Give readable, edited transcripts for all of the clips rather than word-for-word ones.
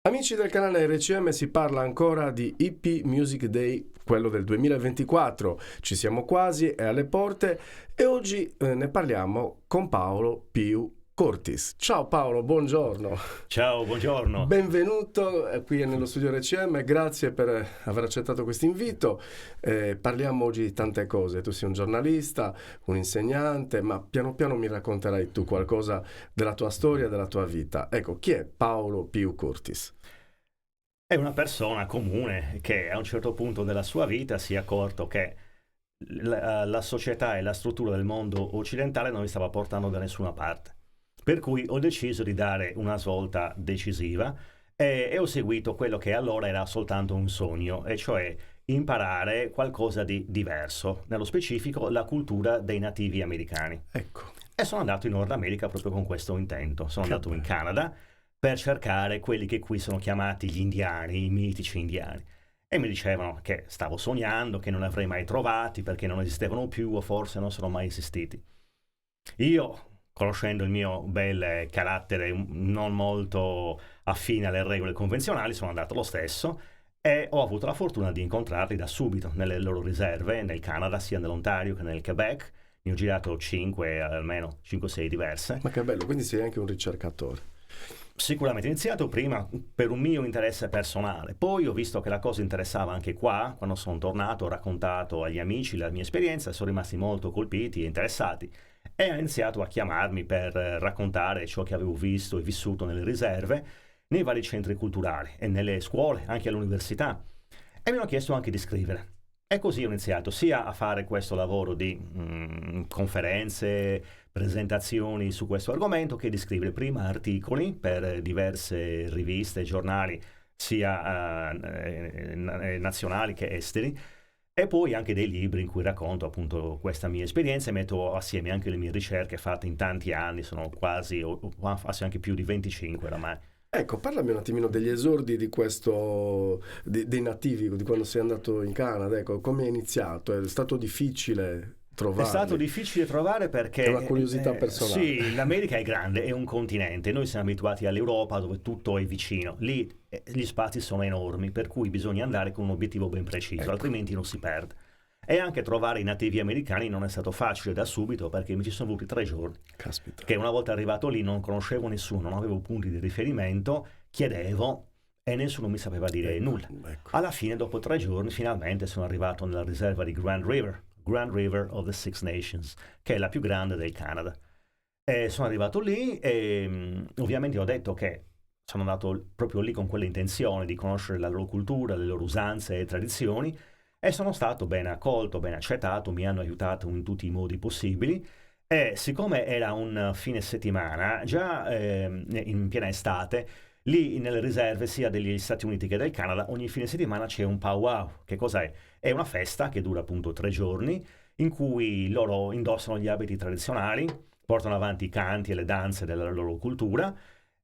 Amici del canale RCM, si parla ancora di Hippie Music Day, quello del 2024. Ci siamo quasi, è alle porte e oggi ne parliamo con Paolo Piu Curtis. Ciao Paolo, buongiorno. Ciao, buongiorno. Benvenuto qui nello studio RCM, grazie per aver accettato questo invito. Parliamo oggi di tante cose, tu sei un giornalista, un insegnante, ma piano piano mi racconterai tu qualcosa della tua storia, della tua vita. Ecco, chi è Paolo Piu Curtis? È una persona comune che a un certo punto della sua vita si è accorto che la società e la struttura del mondo occidentale non li stava portando da nessuna parte. Per cui ho deciso di dare una svolta decisiva e ho seguito quello che allora era soltanto un sogno, e cioè imparare qualcosa di diverso, nello specifico la cultura dei nativi americani. Ecco, E sono andato in Nord America proprio con questo intento. Sono andato in Canada per cercare quelli che qui sono chiamati gli indiani, i mitici indiani. E mi dicevano che stavo sognando, che non avrei mai trovati perché non esistevano più o forse non sono mai esistiti. Io, conoscendo il mio bel carattere non molto affine alle regole convenzionali, sono andato lo stesso e ho avuto la fortuna di incontrarli da subito nelle loro riserve, nel Canada, sia nell'Ontario che nel Quebec. Ne ho girato 5, almeno 5-6 diverse. ma che bello, quindi sei anche un ricercatore. Sicuramente ho iniziato prima per un mio interesse personale, poi ho visto che la cosa interessava anche qua, quando sono tornato ho raccontato agli amici la mia esperienza e sono rimasti molto colpiti e interessati e hanno iniziato a chiamarmi per raccontare ciò che avevo visto e vissuto nelle riserve, nei vari centri culturali e nelle scuole, anche all'università, e mi hanno chiesto anche di scrivere. E così ho iniziato sia a fare questo lavoro di conferenze, presentazioni su questo argomento, che di scrivere prima articoli per diverse riviste e giornali, sia nazionali che esteri, e poi anche dei libri in cui racconto appunto questa mia esperienza e metto assieme anche le mie ricerche fatte in tanti anni, sono quasi anche più di 25 oramai. Ecco, parlami un attimino degli esordi di questo, dei nativi, di quando sei andato in Canada, ecco, come è iniziato? È stato difficile È trovarli? stato difficile trovare perché È una curiosità personale. sì, l'America è grande, è un continente, noi siamo abituati all'Europa dove tutto è vicino, lì gli spazi sono enormi, per cui bisogna andare con un obiettivo ben preciso, Ecco. altrimenti non si perde. E anche trovare i nativi americani non è stato facile da subito perché mi ci sono voluti 3 giorni. Caspita. Che una volta arrivato lì non conoscevo nessuno, non avevo punti di riferimento, chiedevo e nessuno mi sapeva dire nulla. Ecco. Alla fine, dopo 3 giorni, finalmente sono arrivato nella riserva di Grand River of the Six Nations, che è la più grande del Canada. E sono arrivato lì e ovviamente ho detto che sono andato proprio lì con quell'intenzione di conoscere la loro cultura, le loro usanze e tradizioni, e sono stato ben accolto, ben accettato, mi hanno aiutato in tutti i modi possibili. E siccome era un fine settimana, già in piena estate, lì nelle riserve sia degli Stati Uniti che del Canada, ogni fine settimana c'è un powwow. Che cos'è? È una festa che dura appunto 3 giorni, in cui loro indossano gli abiti tradizionali, portano avanti i canti e le danze della loro cultura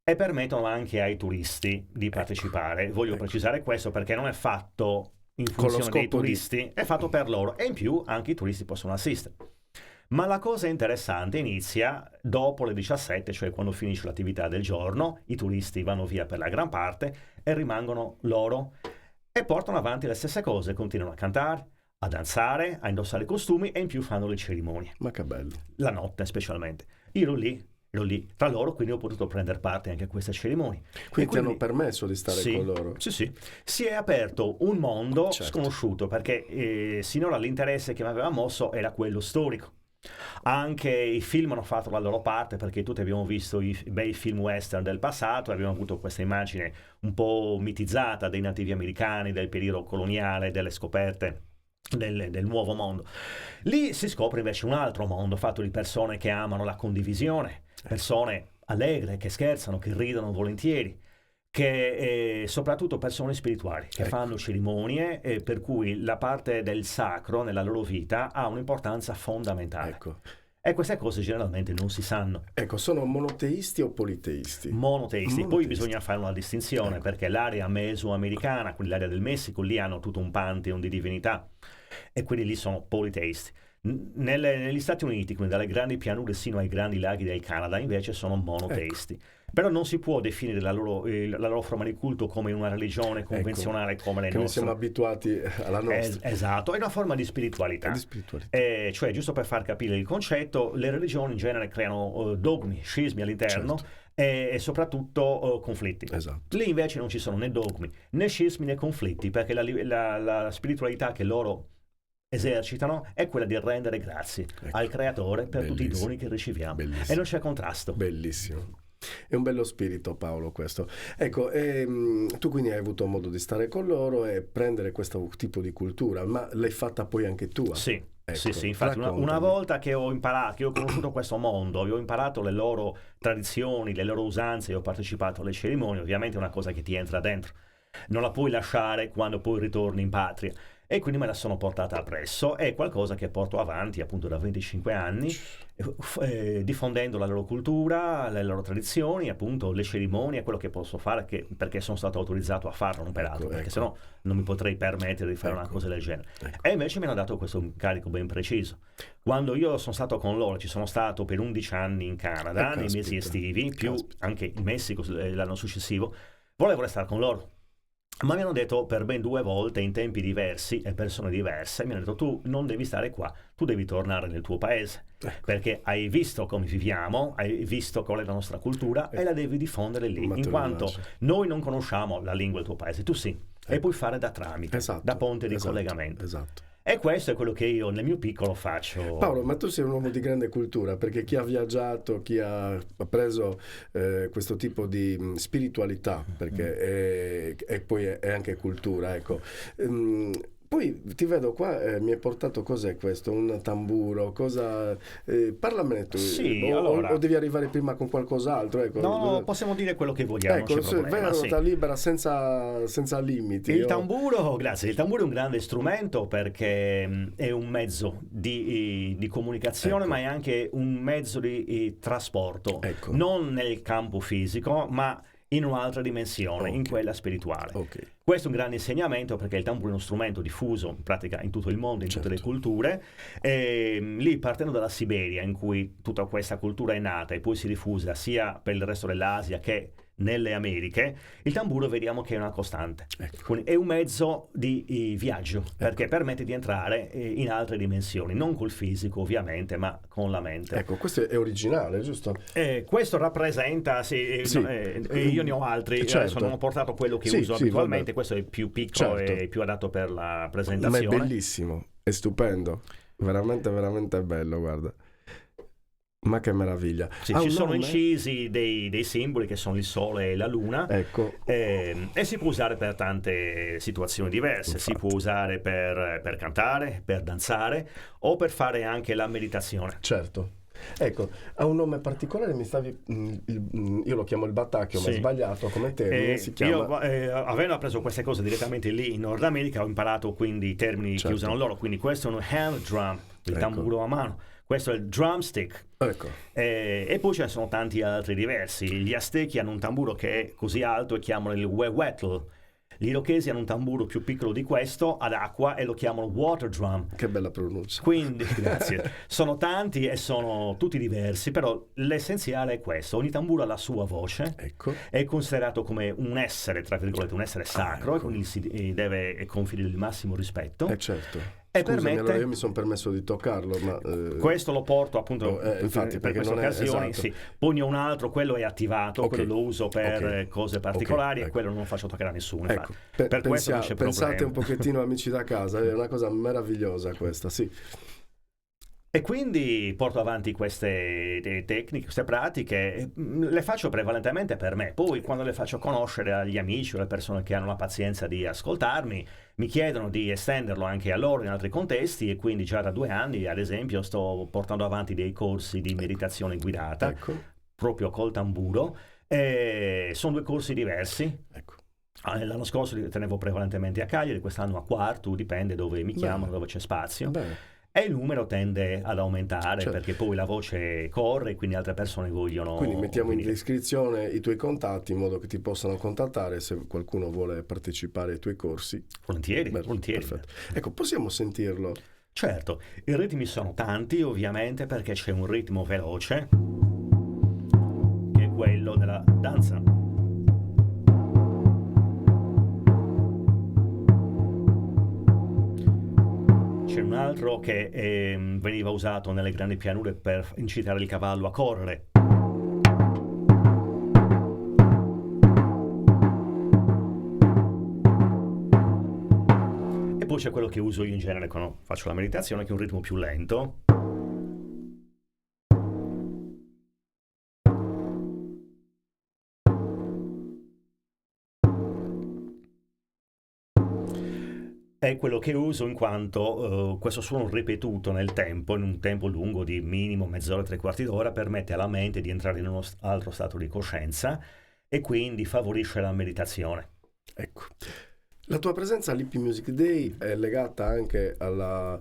e permettono anche ai turisti di partecipare. Voglio ecco. precisare questo perché non è fatto in Con lo funzione dei scopo di... turisti, è fatto per loro e in più anche i turisti possono assistere. Ma la cosa interessante inizia dopo le 17, cioè quando finisce l'attività del giorno, i turisti vanno via per la gran parte e rimangono loro e portano avanti le stesse cose, continuano a cantare, a danzare, a indossare i costumi e in più fanno le cerimonie, Ma che bello. la notte specialmente. Io ero lì tra loro, quindi ho potuto prendere parte anche a queste cerimonie. Quindi ti E hanno permesso di stare sì, con loro? sì, sì. Si è aperto un mondo Certo. sconosciuto perché sinora l'interesse che mi aveva mosso era quello storico. Anche i film hanno fatto la loro parte perché tutti abbiamo visto i bei film western del passato e abbiamo avuto questa immagine un po' mitizzata dei nativi americani, del periodo coloniale, delle scoperte del nuovo mondo. Lì si scopre invece un altro mondo fatto di persone che amano la condivisione, persone allegre, che scherzano, che ridono volentieri, che soprattutto persone spirituali che Ecco. fanno cerimonie per cui la parte del sacro nella loro vita ha un'importanza fondamentale. Ecco. E queste cose generalmente non si sanno. Ecco, sono monoteisti o politeisti? Monoteisti. Poi Monoteisti. bisogna fare una distinzione Ecco. perché l'area mesoamericana, quindi l'area del Messico, lì hanno tutto un pantheon di divinità e quindi lì sono politeisti. Negli Stati Uniti, quindi dalle grandi pianure sino ai grandi laghi del Canada, invece sono monoteisti. Però non si può definire la loro forma di culto come una religione convenzionale come le che nostre. noi siamo abituati alla nostra. Esatto, è una forma di spiritualità. Cioè, giusto per far capire il concetto, le religioni in genere creano dogmi, scismi all'interno, Certo. E soprattutto conflitti. Esatto. Lì invece non ci sono né dogmi, né scismi, né conflitti, perché la spiritualità che loro esercitano è quella di rendere grazie al Creatore per tutti i doni che riceviamo. Bellissimo. E non c'è contrasto. Bellissimo. È un bello spirito, Paolo, questo. Ecco, tu quindi hai avuto modo di stare con loro e prendere questo tipo di cultura, ma l'hai fatta poi anche tua? Sì. Ecco, Sì, infatti una volta che ho imparato, che ho conosciuto questo mondo, ho imparato le loro tradizioni, le loro usanze, ho partecipato alle cerimonie, ovviamente è una cosa che ti entra dentro, non la puoi lasciare quando poi ritorni in patria. E quindi me la sono portata appresso, è qualcosa che porto avanti appunto da 25 anni, diffondendo la loro cultura, le loro tradizioni, appunto le cerimonie, quello che posso fare perché sono stato autorizzato a farlo, non per altro, perché sennò non mi potrei permettere di fare una cosa del genere. E invece mi hanno dato questo incarico ben preciso. Quando io sono stato con loro, ci sono stato per 11 anni in Canada, nei mesi estivi, più anche in Messico l'anno successivo, volevo restare con loro. Ma mi hanno detto per ben 2 volte in tempi diversi e persone diverse, mi hanno detto tu non devi stare qua, tu devi tornare nel tuo paese, perché hai visto come viviamo, hai visto qual è la nostra cultura e la devi diffondere lì, in quanto noi non conosciamo la lingua del tuo paese, tu sì, e puoi fare da tramite, da ponte di collegamento. Esatto. E questo è quello che io nel mio piccolo faccio. Paolo, ma tu sei un uomo di grande cultura, perché chi ha viaggiato, chi ha preso questo tipo di spiritualità, perché e poi è anche cultura, ecco. Poi ti vedo qua, mi hai portato, cos'è questo? Un tamburo, cosa... parlamene tu, sì, o devi arrivare prima con qualcos'altro? Ecco. No, possiamo dire quello che vogliamo, ecco, non c'è problema. Vai a ruota libera senza limiti. Il tamburo, grazie, il tamburo è un grande strumento perché è un mezzo di comunicazione, ma è anche un mezzo di trasporto, non nel campo fisico, ma in un'altra dimensione, in quella spirituale. Questo è un grande insegnamento perché il tamburo è uno strumento diffuso in pratica in tutto il mondo, in tutte le culture. E lì, partendo dalla Siberia, in cui tutta questa cultura è nata e poi si diffusa sia per il resto dell'Asia che nelle Americhe, il tamburo vediamo che è una costante. È un mezzo di viaggio, perché permette di entrare in altre dimensioni, non col fisico ovviamente, ma con la mente. Ecco, questo è originale, giusto? Questo rappresenta, io ne ho altri, non ho portato quello che uso abitualmente, questo è più piccolo e più adatto per la presentazione. Ma è bellissimo, è stupendo, veramente veramente bello, guarda. Ma che meraviglia. Ci sono incisi dei simboli che sono il sole e la luna, e si può usare per tante situazioni diverse. Si può usare per cantare, per danzare o per fare anche la meditazione. Certo. Ecco, ha un nome particolare, io lo chiamo il battacchio, ma è sbagliato come termine, si chiama... Io, avendo appreso queste cose direttamente lì in Nord America, ho imparato quindi i termini che usano loro, quindi questo è un hand drum, il tamburo a mano. Questo è il drumstick. E poi ce ne sono tanti altri diversi. Gli Aztechi hanno un tamburo che è così alto e chiamano il huehuetl. Gli Irochesi hanno un tamburo più piccolo di questo, ad acqua, e lo chiamano water drum. Che bella pronuncia. Quindi, grazie. Sono tanti e sono tutti diversi, però l'essenziale è questo. Ogni tamburo ha la sua voce, è considerato come un essere, tra virgolette, un essere sacro, e quindi si deve conferire il massimo rispetto. Certo. E scusami, allora io mi sono permesso di toccarlo, ma questo lo porto appunto infatti, per queste occasioni, Poi ne ho un altro, quello è attivato, quello lo uso per cose particolari, e quello non lo faccio toccare a nessuno, per questo non c'è problema. Pensate un pochettino, amici da casa, è una cosa meravigliosa questa, E quindi porto avanti queste tecniche, queste pratiche, le faccio prevalentemente per me. Poi quando le faccio conoscere agli amici o alle persone che hanno la pazienza di ascoltarmi, mi chiedono di estenderlo anche a loro in altri contesti, e quindi già da 2 anni, ad esempio, sto portando avanti dei corsi di meditazione guidata, proprio col tamburo. Sono 2 corsi diversi. L'anno scorso li tenevo prevalentemente a Cagliari, quest'anno a Quartu, dipende dove mi chiamano, dove c'è spazio. E il numero tende ad aumentare, perché poi la voce corre, quindi altre persone vogliono... Quindi mettiamo in descrizione i tuoi contatti in modo che ti possano contattare se qualcuno vuole partecipare ai tuoi corsi. Volentieri. Perfetto. Ecco, possiamo sentirlo? Certo, i ritmi sono tanti ovviamente, perché c'è un ritmo veloce, che è quello della danza. C'è un altro che veniva usato nelle grandi pianure per incitare il cavallo a correre. E poi c'è quello che uso io in genere quando faccio la meditazione, che è un ritmo più lento. È quello che uso in quanto questo suono ripetuto nel tempo, in un tempo lungo di minimo mezz'ora, 3/4 d'ora, permette alla mente di entrare in uno altro stato di coscienza e quindi favorisce la meditazione. Ecco. La tua presenza all'Hippie Music Day è legata anche alla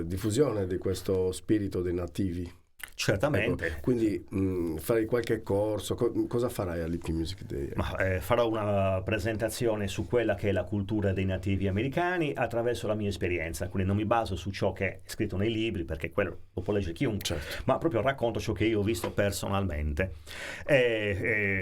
diffusione di questo spirito dei nativi. Certamente. Ecco, quindi farai qualche corso, cosa farai all'Hippie Music Day? Ma, farò una presentazione su quella che è la cultura dei nativi americani attraverso la mia esperienza, quindi non mi baso su ciò che è scritto nei libri, perché quello lo può leggere chiunque, Certo. ma proprio racconto ciò che io ho visto personalmente.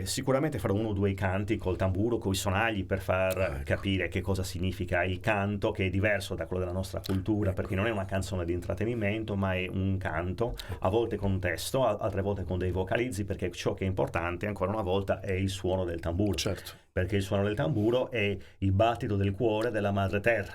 Sicuramente farò 1 o 2 canti col tamburo, con i sonagli, per far capire che cosa significa il canto, che è diverso da quello della nostra cultura, perché non è una canzone di intrattenimento, ma è un canto, a volte con testo, altre volte con dei vocalizzi, perché ciò che è importante ancora una volta è il suono del tamburo. Certo. Perché il suono del tamburo è il battito del cuore della madre terra,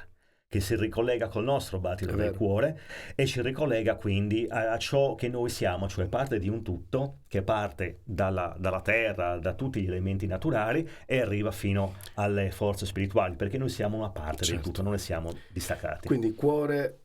che si ricollega col nostro battito del cuore e ci ricollega quindi a ciò che noi siamo, cioè parte di un tutto che parte dalla terra, da tutti gli elementi naturali e arriva fino alle forze spirituali, perché noi siamo una parte del tutto, non ne siamo distaccati. Quindi cuore,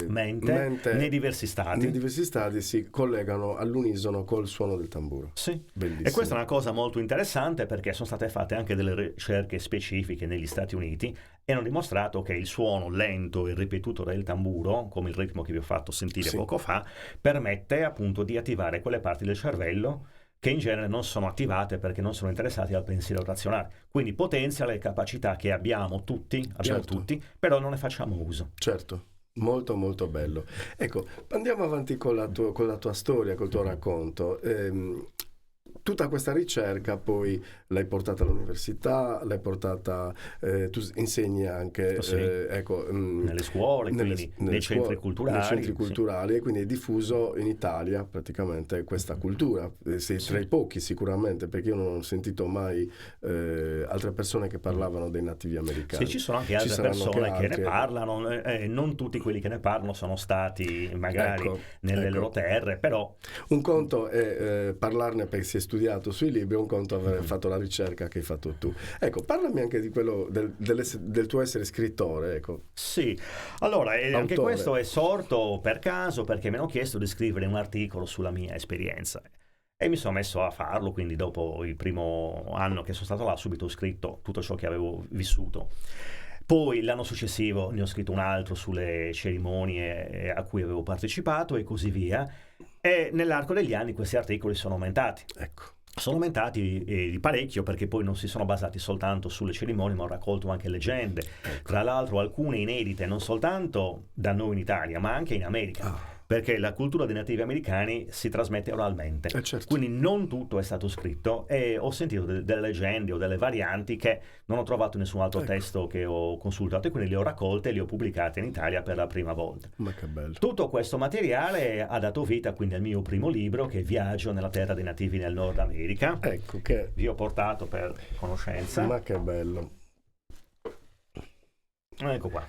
mente nei diversi stati si collegano all'unisono col suono del tamburo. Sì. Bellissimo. E questa è una cosa molto interessante, perché sono state fatte anche delle ricerche specifiche negli Stati Uniti e hanno dimostrato che il suono lento e ripetuto del tamburo, come il ritmo che vi ho fatto sentire poco fa, permette appunto di attivare quelle parti del cervello che in genere non sono attivate perché non sono interessati al pensiero razionale. Quindi potenzia le capacità che abbiamo tutti, però non ne facciamo uso. Certo. Molto molto bello. Ecco, andiamo avanti con la tua storia, col tuo racconto. Tutta questa ricerca poi l'hai portata all'università, tu insegni anche nelle scuole, nei centri culturali, e quindi è diffuso in Italia praticamente questa cultura. Sei tra i pochi sicuramente, perché io non ho sentito mai altre persone che parlavano dei nativi americani. Sì, ci sono anche altre persone che ne parlano, non tutti quelli che ne parlano sono stati magari nelle loro terre, però... Un conto è parlarne perché si è studiato sui libri, un conto aver fatto la ricerca che hai fatto tu. Ecco, parlami anche di quello del tuo essere scrittore, ecco. Sì, allora anche questo è sorto per caso, perché mi hanno chiesto di scrivere un articolo sulla mia esperienza e mi sono messo a farlo, quindi dopo il primo anno che sono stato là subito ho scritto tutto ciò che avevo vissuto. Poi l'anno successivo ne ho scritto un altro sulle cerimonie a cui avevo partecipato e così via, e nell'arco degli anni questi articoli sono aumentati. Ecco. Sono aumentati di parecchio, perché poi non si sono basati soltanto sulle cerimonie, ma ho raccolto anche leggende. Tra l'altro alcune inedite non soltanto da noi in Italia, ma anche in America. Perché la cultura dei nativi americani si trasmette oralmente, quindi non tutto è stato scritto, e ho sentito delle leggende o delle varianti che non ho trovato in nessun altro testo che ho consultato, e quindi le ho raccolte e le ho pubblicate in Italia per la prima volta. Ma che bello. Tutto questo materiale ha dato vita quindi al mio primo libro, che è Viaggio nella terra dei nativi nel Nord America. Ecco, che vi ho portato per conoscenza. Ma che bello. Ecco qua.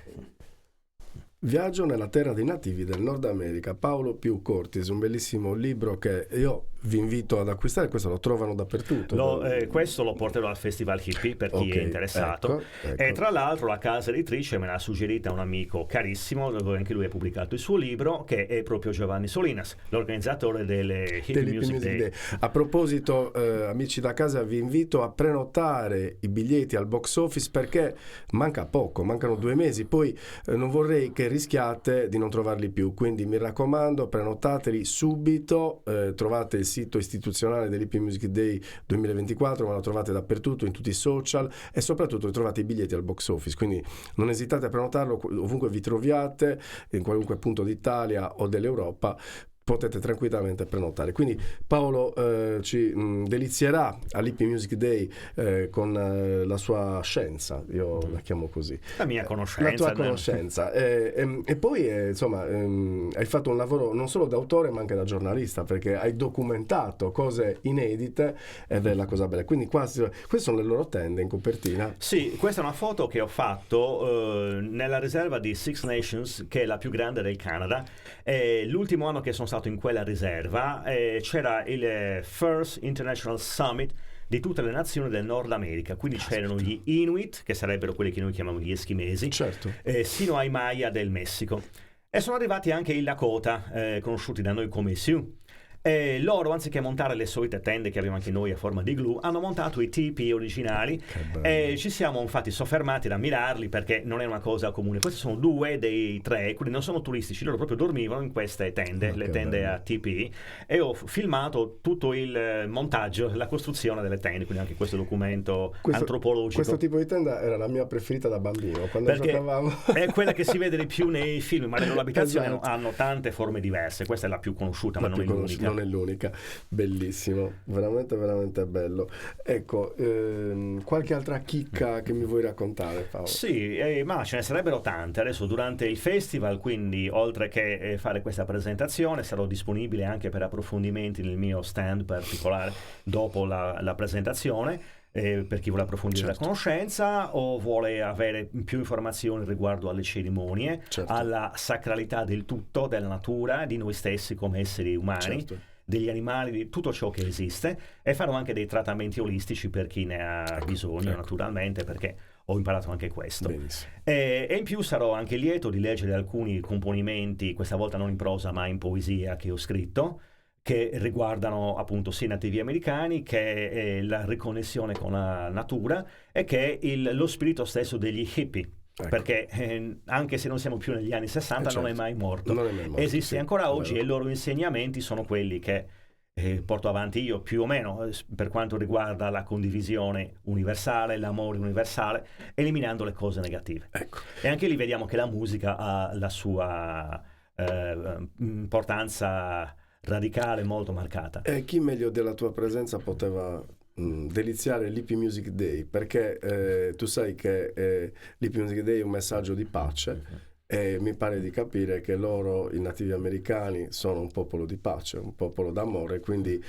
Viaggio nella terra dei nativi del Nord America, Paolo Più Cortis, un bellissimo libro che io vi invito ad acquistare. Questo lo trovano dappertutto. Questo lo porterò al Festival Hippie per chi è interessato. Ecco. E tra l'altro la casa editrice me l'ha suggerita un amico carissimo, dove anche lui ha pubblicato il suo libro, che è proprio Giovanni Solinas, l'organizzatore delle Hippie Music Day. A proposito, amici da casa, vi invito a prenotare i biglietti al box office, perché manca poco, mancano 2 mesi, poi non vorrei che rischiate di non trovarli più, quindi mi raccomando, prenotateli subito. Trovate il sito istituzionale dell'Hippie Music Day 2024, ma lo trovate dappertutto, in tutti i social, e soprattutto trovate i biglietti al box office, quindi non esitate a prenotarlo ovunque vi troviate, in qualunque punto d'Italia o dell'Europa. potete tranquillamente prenotare. Quindi Paolo ci delizierà all'Hippie Music Day con la sua scienza, io la chiamo così. La mia conoscenza. La tua conoscenza. E poi insomma hai fatto un lavoro non solo da autore ma anche da giornalista, perché hai documentato cose inedite ed è la cosa bella. Quindi queste sono le loro tende in copertina. Sì, questa è una foto che ho fatto nella riserva di Six Nations, che è la più grande del Canada. L'ultimo anno che sono stato in quella riserva c'era il First International Summit di tutte le nazioni del Nord America, quindi c'erano gli Inuit, che sarebbero quelli che noi chiamiamo gli eschimesi, certo, sino ai Maya del Messico. E sono arrivati anche i Lakota, conosciuti da noi come Sioux. E loro, anziché montare le solite tende che abbiamo anche noi a forma di glu, hanno montato i tipi originali e ci siamo infatti soffermati ad ammirarli, perché non è una cosa comune. Questi sono 2 dei 3, quindi non sono turistici, loro proprio dormivano in queste tende, le tende a tipi, e ho filmato tutto il montaggio, la costruzione delle tende, quindi anche questo documento antropologico. Questo tipo di tenda era la mia preferita da bambino, quando giocavamo. È quella che si vede di più nei film, ma le loro abitazioni esatto, hanno tante forme diverse. Questa è la più conosciuta, ma non è l'unica. Non è l'unica, bellissimo, veramente veramente bello. Ecco, qualche altra chicca che mi vuoi raccontare, Paolo? Sì, ma ce ne sarebbero tante. Adesso durante il festival, quindi oltre che fare questa presentazione, sarò disponibile anche per approfondimenti nel mio stand particolare dopo la presentazione. Per chi vuole approfondire la conoscenza o vuole avere più informazioni riguardo alle cerimonie, alla sacralità del tutto, della natura, di noi stessi come esseri umani, degli animali, di tutto ciò che esiste, e farò anche dei trattamenti olistici per chi ne ha bisogno, naturalmente, perché ho imparato anche questo. E in più sarò anche lieto di leggere alcuni componimenti, questa volta non in prosa ma in poesia, che ho scritto, che riguardano appunto sia i nativi americani, che la riconnessione con la natura, e che lo spirito stesso degli hippie. Ecco. Perché anche se non siamo più negli anni 60 non è mai morto, esiste ancora oggi, e i loro insegnamenti sono quelli che porto avanti io, più o meno, per quanto riguarda la condivisione universale, l'amore universale, eliminando le cose negative. Ecco. E anche lì vediamo che la musica ha la sua importanza radicale molto marcata. E chi meglio della tua presenza poteva deliziare l'Hippie Music Day, perché tu sai che l'Hippie Music Day è un messaggio di pace, e mi pare di capire che loro, i nativi americani, sono un popolo di pace, un popolo d'amore, quindi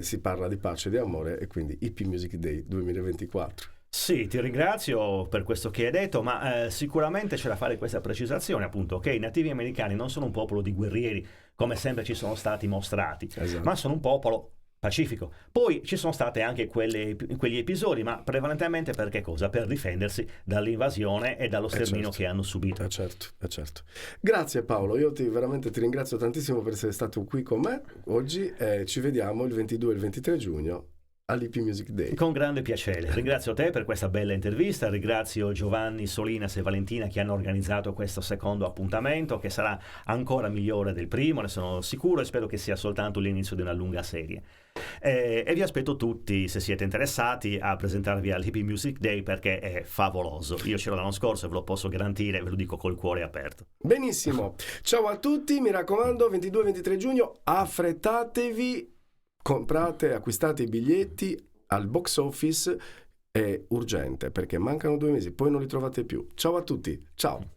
si parla di pace e di amore, e quindi Hippie Music Day 2024. Sì, ti ringrazio per questo che hai detto, ma sicuramente c'è da fare questa precisazione, appunto, che i nativi americani non sono un popolo di guerrieri, come sempre ci sono stati mostrati, ma sono un popolo pacifico. Poi ci sono state anche quegli episodi, ma prevalentemente per che cosa? Per difendersi dall'invasione e dallo sterminio che hanno subito. Certo. Grazie Paolo, io veramente ti ringrazio tantissimo per essere stato qui con me oggi, e ci vediamo il 22 e il 23 giugno all'Hippie Music Day. Con grande piacere. Ringrazio te per questa bella intervista, ringrazio Giovanni, Solinas e Valentina che hanno organizzato questo secondo appuntamento, che sarà ancora migliore del primo, ne sono sicuro, e spero che sia soltanto l'inizio di una lunga serie. E vi aspetto tutti, se siete interessati, a presentarvi all'Hippie Music Day, perché è favoloso. Io c'ero l'anno scorso e ve lo posso garantire, ve lo dico col cuore aperto. Benissimo, ciao a tutti, mi raccomando, 22-23 giugno, affrettatevi, comprate, acquistate i biglietti al box office, è urgente perché mancano 2 mesi, poi non li trovate più. Ciao a tutti, ciao.